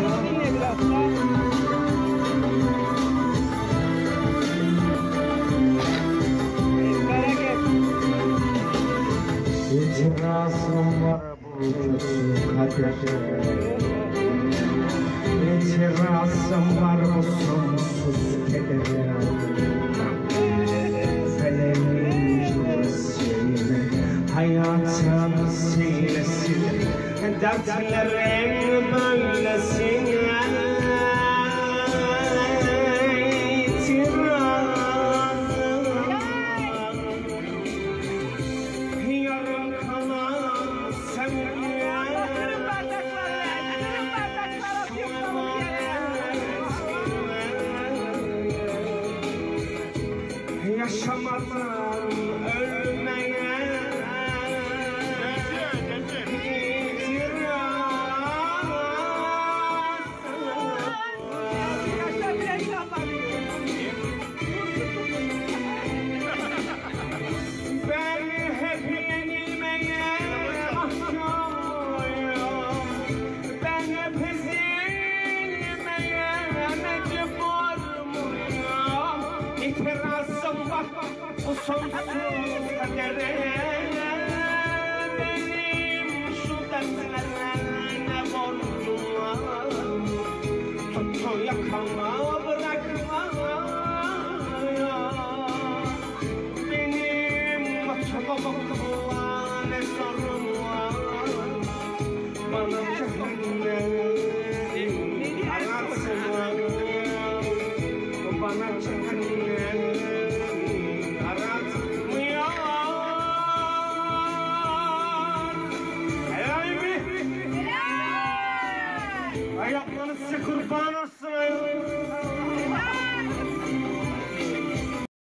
Dinle biraz daha. İtirazım var bu kötü kadere. İtirazım var bu sonsuz kedere. Feleğin jülesiyle hayatın silesiyle dertlerin böylesine. Yaşamadan ölmeye ben hep yenilmeye mahkumuyum. Ben hep ezilmeye mecbur muyum? İtirazım var bu sonsuz kadere. Benim şu dertlerine borcum var. Tuttu yakama bırakma. Benim çabukla ne sorun var. Bana cehennem ararsın. Bana cehennem aratmıyor. Helal mi? Helal! Ayaklarınız size kurban olsun.